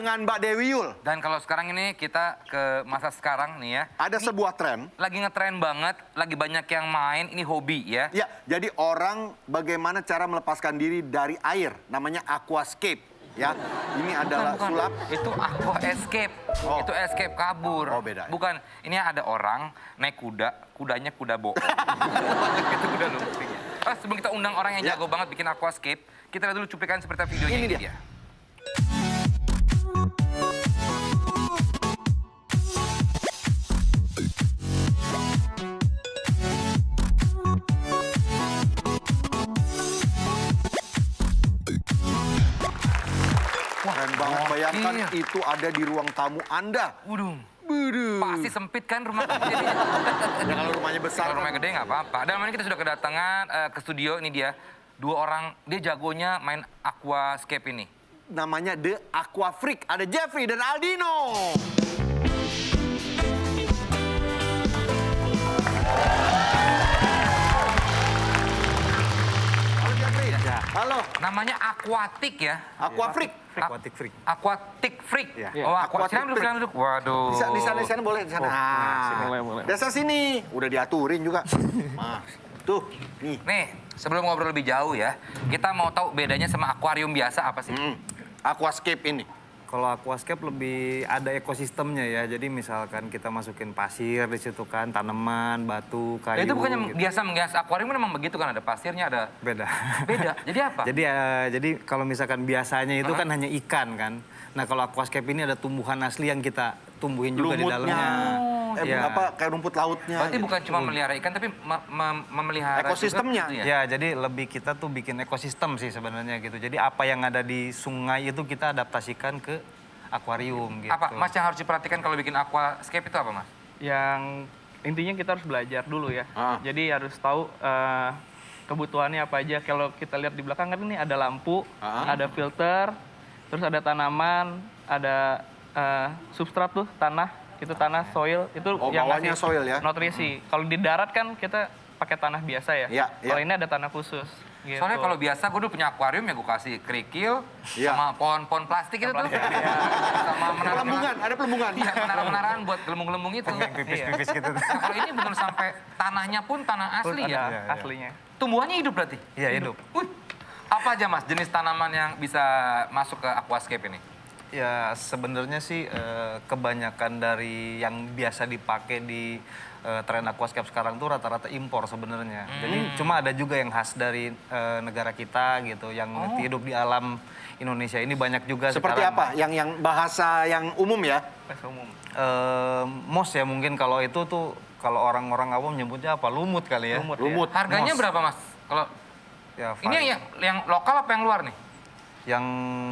dengan Mbak Dewi Yul. Dan kalau sekarang ini kita ke masa sekarang nih ya. Ada Ini sebuah tren. lagi ngetren banget, lagi banyak yang main, ini hobi ya. Ya, jadi orang bagaimana cara melepaskan diri dari air, namanya aquascape. Ya, ini adalah Bukan. sulap. Itu aqua escape. Oh. Itu escape kabur. Oh, beda. Bukan. Ini ada orang naik kuda, kudanya kuda bohong. Itu kuda lumping. Sebelum kita undang orang yang Ya. jago banget bikin aquascape, kita lihat dulu cuplikan seperti videonya. Ini dia. Keren banget, bayangkan iya. itu ada di ruang tamu Anda. Waduh. Waduh. Pasti sempit kan rumah kerja. Ya kalau rumahnya besar. Kalau rumahnya gede nggak apa-apa. Dan ini kita sudah kedatangan ke studio, ini dia. Dua orang, dia jagonya main aquascape ini. Namanya The Aqua Freak. Ada Jeffrey dan Aldino. Halo Jeffrey. Ya. Halo. Namanya aquatic ya. Aqua Freak. Aquatic Freak. Aquatic Freak. Ya. Oh, Aquatic silakan duduk, Freak. silakan duduk. Waduh. Di sana boleh, di sana. boleh. Desa sini. Udah diaturin juga. Mas, tuh, nih. Nih, sebelum ngobrol lebih jauh ya, kita mau tahu bedanya sama akuarium biasa apa sih? Aquascape ini. Kalau aquascape lebih ada ekosistemnya ya. Jadi misalkan kita masukin pasir di situ kan, tanaman, batu, kayu. Itu bukannya gitu. biasa menghias akuarium memang begitu kan, ada pasirnya, ada Beda. beda. Jadi apa? Jadi kalau misalkan biasanya itu kan hanya ikan kan. Nah kalau aquascape ini ada tumbuhan asli yang kita tumbuhin juga di Lumutnya. dalamnya. Eh, Ya. apa, kayak rumput lautnya. Berarti gitu. bukan cuma melihara ikan, tapi memelihara juga Ekosistemnya. gitu ya? Ya, jadi lebih kita tuh bikin ekosistem sih sebenarnya gitu. Jadi apa yang ada di sungai itu kita adaptasikan ke akuarium gitu. Apa, Mas, yang harus diperhatikan kalau bikin aquascape itu apa, Mas? Yang intinya kita harus belajar dulu ya. Ah. Jadi harus tahu kebutuhannya apa aja. Kalau kita lihat di belakang kan ini ada lampu, ada filter, terus ada tanaman, ada substrat tuh tanah, itu tanah soil itu Oh, yang bawahnya ngasih soil ya? nutrisi. Kalau di darat kan kita pakai tanah biasa ya. Iya, Kalau iya. ini ada tanah khusus. Gitu. Soalnya kalau biasa gue dulu punya akuarium ya gue kasih kerikil Iya. sama pohon-pohon plastik itu tuh. Sama Pelembungan, ada pelembungan. Iya, menara-menaraan buat gelembung-gelembung itu. Pipis-pipis gitu. Nah, kalau ini benar sampai tanahnya pun tanah asli ada ya. aslinya. Tumbuhannya hidup berarti? Iya, hidup. Wih, apa aja Mas jenis tanaman yang bisa masuk ke aquascape ini? Ya sebenarnya sih kebanyakan dari yang biasa dipakai di tren aquascape sekarang tuh rata-rata impor sebenarnya. Jadi cuma ada juga yang khas dari negara kita gitu, yang hidup di alam Indonesia ini banyak juga. Seperti sekarang. apa? Yang bahasa yang umum ya? Bahasa umum. Mos ya mungkin kalau itu tuh kalau orang-orang awam nyebutnya apa? Lumut kali ya. Lumut. Lumut. Harganya Mos. berapa Mas? Kalau Ya, ini yang lokal apa yang luar nih? yang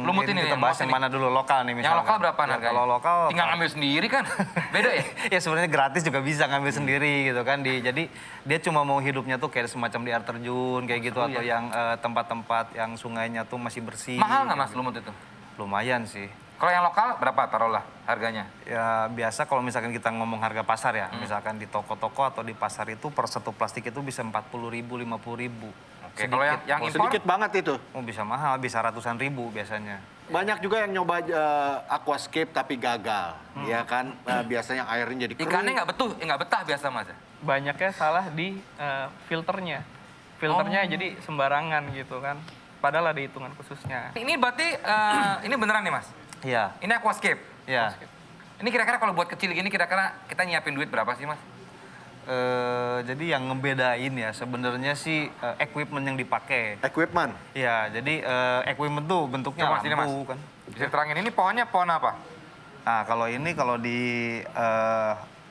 Lumut ini, kita yang bahas mos yang ini. mana dulu lokal nih misalnya. Yang lokal berapa Ya, harganya? kalau lokal Tinggal ngambil sendiri kan? Beda ya? ya sebenarnya gratis juga bisa ngambil sendiri gitu kan. Jadi dia cuma mau hidupnya tuh kayak semacam di air terjun kayak gitu atau yang tempat-tempat yang sungainya tuh masih bersih. Mahal nggak Mas lumut itu? Lumayan sih. Kalau yang lokal berapa taruhlah harganya? Ya biasa kalau misalkan kita ngomong harga pasar ya, misalkan di toko-toko atau di pasar itu per satu plastik itu bisa 40.000, 50.000. Oke, kalau yang Oh, impor? sedikit banget itu. Oh bisa mahal, bisa ratusan ribu biasanya. Banyak juga yang nyoba aquascape tapi gagal. Ya kan, biasanya airnya jadi kering. Ikannya nggak betah biasa Mas? Banyaknya salah di filternya. Filternya jadi sembarangan gitu kan. Padahal ada hitungan khususnya. Ini berarti ini beneran nih Mas? Iya, Ini aquascape? iya. Ini kira-kira kalau buat kecil gini kira-kira kita nyiapin duit berapa sih Mas? Jadi yang ngebedain ya sebenarnya sih equipment yang dipakai. Equipment. Ya, jadi equipment tuh bentuknya Coba sini, Mas. lampu kan. Bisa terangin ini pohonnya pohon apa? Nah, kalau di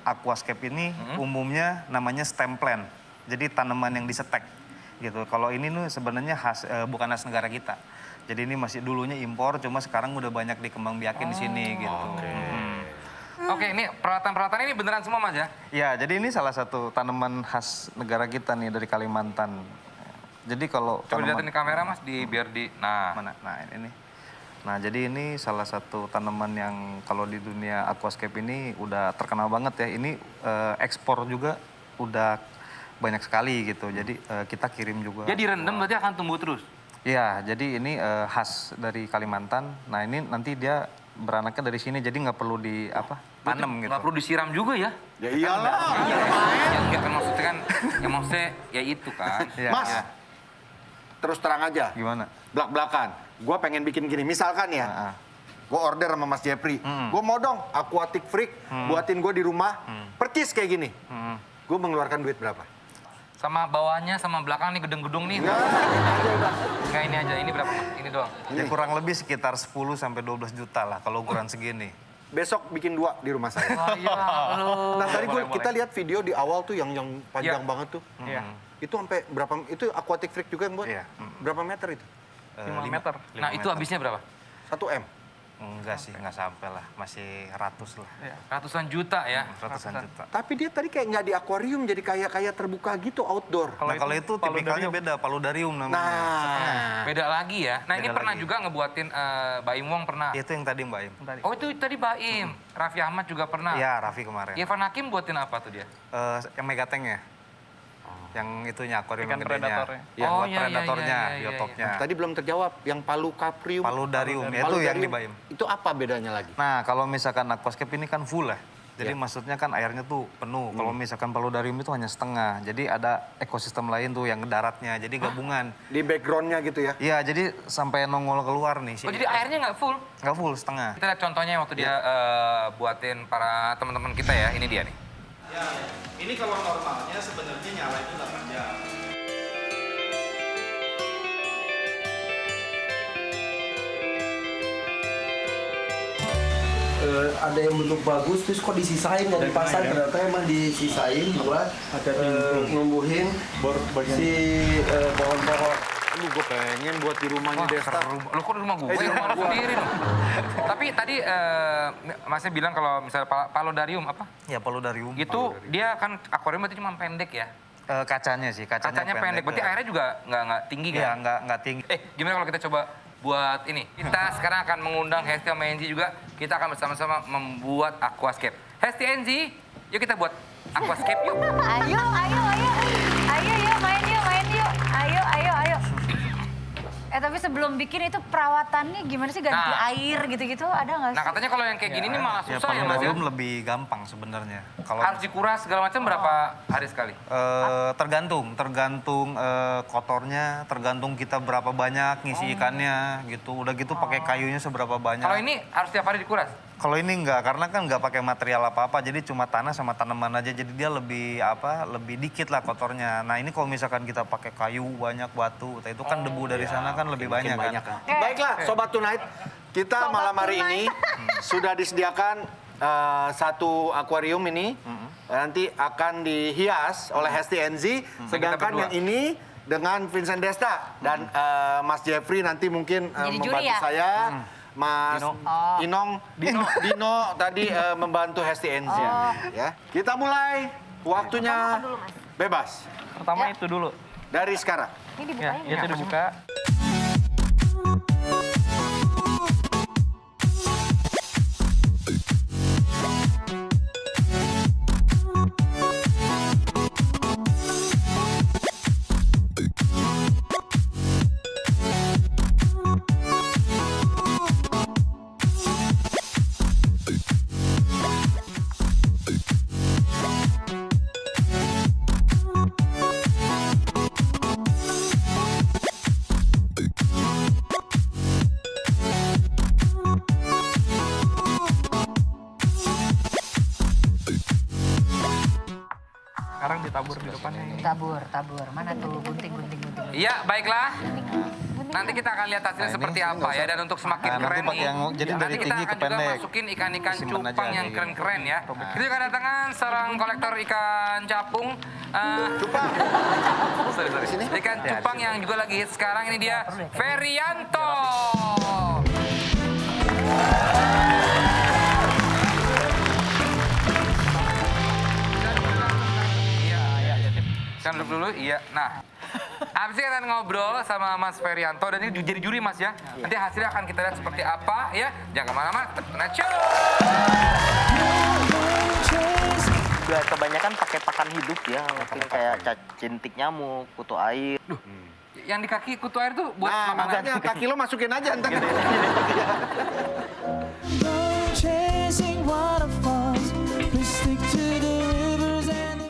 aquascape ini umumnya namanya stem plant. Jadi tanaman yang disetek gitu. Kalau ini nih sebenarnya bukan khas negara kita. Jadi ini masih dulunya impor, cuma sekarang udah banyak dikembangbiakin di sini gitu. Oke, ini peralatan-peralatan ini beneran semua Mas ya? Ya, jadi ini salah satu tanaman khas negara kita nih dari Kalimantan. Jadi kalau Coba dilihatin di kamera Mas, biar di... Nah, mana? Nah, ini. Nah, jadi ini salah satu tanaman yang kalau di dunia aquascape ini udah terkenal banget ya. Ini ekspor juga udah banyak sekali gitu. Jadi kita kirim juga. dia direndam berarti akan tumbuh terus? Iya, jadi ini khas dari Kalimantan. Nah, ini nanti dia beranaknya dari sini, jadi nggak perlu tanam gitu. Nggak perlu disiram juga ya? Ya iyalah. Ya enggak kan maksudnya kan, ya maksudnya ya itu kan. Iya. Mas, terus terang aja. Gimana? Belak-belakan. Gue pengen bikin gini. Misalkan ya, Heeh. gue order sama Mas Jeffrey. Gue mau dong Aquatic Freak buatin gue di rumah. Percis kayak gini. Gue mengeluarkan duit berapa? Sama bawahnya sama belakang nih gedung-gedung nih. Nah, Enggak ini aja, ini berapa Mas? Ini doang. Ya kurang lebih sekitar 10 sampai 12 juta lah kalau ukuran segini. besok bikin 2 di rumah saya. Oh iya, Nah tadi Boleh, kita boleh. lihat video di awal tuh yang panjang Iya. banget tuh. Iya. Itu sampai berapa? Itu Aquatic Freak juga yang buat? Iya. Berapa meter itu? 5 meter. Nah itu habisnya berapa? 1 M. Enggak sih, nggak sampai lah. Masih ratus lah. Iya. Ratusan juta ya. Ratusan Ratusan. juta. Tapi dia tadi kayak nggak di akuarium, jadi kayak terbuka gitu outdoor. Nah kalau itu tipikalnya paludarium. beda, paludarium namanya. Nah, Beda lagi ya. Nah ini Beda yang pernah lagi. juga ngebuatin Baim Wong pernah. Itu yang tadi Mbak Im. Tadi. Oh itu tadi Baim. Raffi Ahmad juga pernah. Iya, Raffi kemarin. Irfan Hakim buatin apa tuh dia? Yang megateng ya? Yang itunya, akuarium Ikan yang gedenya. predatornya. Iya, Oh, buat iya, iya, predatornya, iya, iya, biotopnya. tadi belum terjawab. Yang palu caprium. Paludarium, ya itu yang Paludarium, di Baim. Itu apa bedanya lagi? Nah, kalau misalkan aquascape ini kan full ya. Jadi Ya. maksudnya kan airnya tuh penuh. Kalau misalkan paludarium itu hanya setengah. Jadi ada ekosistem lain tuh yang daratnya. Jadi gabungan. Di backgroundnya gitu ya? Iya, jadi sampai nongol keluar nih. Oh jadi airnya nggak full? Nggak full, setengah. Kita lihat contohnya waktu dia buatin para teman-teman kita ya. Ini dia nih. Ya, ini kalau normalnya sebenarnya nyala itu 8 jam. Ada yang bentuk bagus terus kok disisain nggak dipasang, ternyata emang disisain buat numbuhin si pohon-pohon. Lu gue pengen buat di rumahnya Desta. Lo kok di rumah gue? Di rumah lu sendiri dong. Tapi tadi Masnya bilang kalau misalnya paludarium apa? Ya, paludarium. Itu dia kan akuarium berarti cuma pendek ya? Kacanya sih, Kacanya pendek. Berarti airnya juga nggak tinggi Iya, kan? nggak tinggi. Gimana kalau kita coba buat ini? Kita sekarang akan mengundang Hesti sama Enzi juga. Kita akan bersama-sama membuat aquascape. Hesti, Enzi, yuk kita buat aquascape yuk. Ayo, ayo, ayo. Ayo, yuk, main yuk, main yuk. Ayo, ayo, ayo. Tapi sebelum bikin itu perawatannya gimana sih? Ganti Nah. air gitu-gitu ada nggak sih? Nah katanya kalau yang kayak gini nih malah Ya, susah ya Mas ya? paludarium lebih gampang sebenarnya. Kalau Harus dikuras segala macam berapa hari sekali? tergantung kotornya, tergantung kita berapa banyak ngisi ikannya gitu. Udah gitu pakai kayunya seberapa banyak. Kalau ini harus tiap hari dikuras? Kalau ini enggak, karena kan nggak pakai material apa-apa, jadi cuma tanah sama tanaman aja. Jadi dia lebih lebih dikit lah kotornya. Nah ini kalau misalkan kita pakai kayu banyak batu, itu kan debu dari sana kan lebih banyak kan. Baiklah, Sobat Tonight. Kita Sobat malam hari Tonight. ini sudah disediakan satu akuarium ini. Nanti akan dihias oleh Hesti Enzi. Sedangkan berdua. yang ini dengan Vincent Desta. Dan Mas Jeffrey nanti mungkin Jadi membantu juri ya? saya. Mas Dino. Dino tadi membantu Hesti Enzi. Ya. Kita mulai. Waktunya Pertama apa dulu, Mas? bebas. Pertama itu dulu. Dari sekarang. Ini Ya, dibukanya itu dibuka. Sekarang ditabur di depannya ini. Tabur, tabur. Mana tuh gunting. Iya, baiklah. Nanti kita akan lihat hasilnya Nah, ini seperti apa ya. Dan untuk semakin Nah, nanti keren pakai nih, yang- jadi nanti dari kita tinggi akan ke juga pendek. masukin ikan-ikan Simpen aja cupang yang kayak keren-keren ya. Kita kedatangan seorang kolektor ikan capung. Cupang. Sorry. Ikan cupang yang juga lagi hits sekarang ini dia Ferianto. Iya. Kan duduk dulu, iya. Nah, habis ini kita akan ngobrol sama Mas Ferianto dan ini jadi juri Mas ya. Nanti hasilnya akan kita lihat seperti apa ya. Jangan kemana-mana, tetap Tonight Show. Juga kebanyakan pakai pakan hidup ya, mungkin kayak cintik nyamuk, kutu air. Yang di kaki kutu air tuh buat Nah, makanan. makanya kaki lo masukin aja ntar.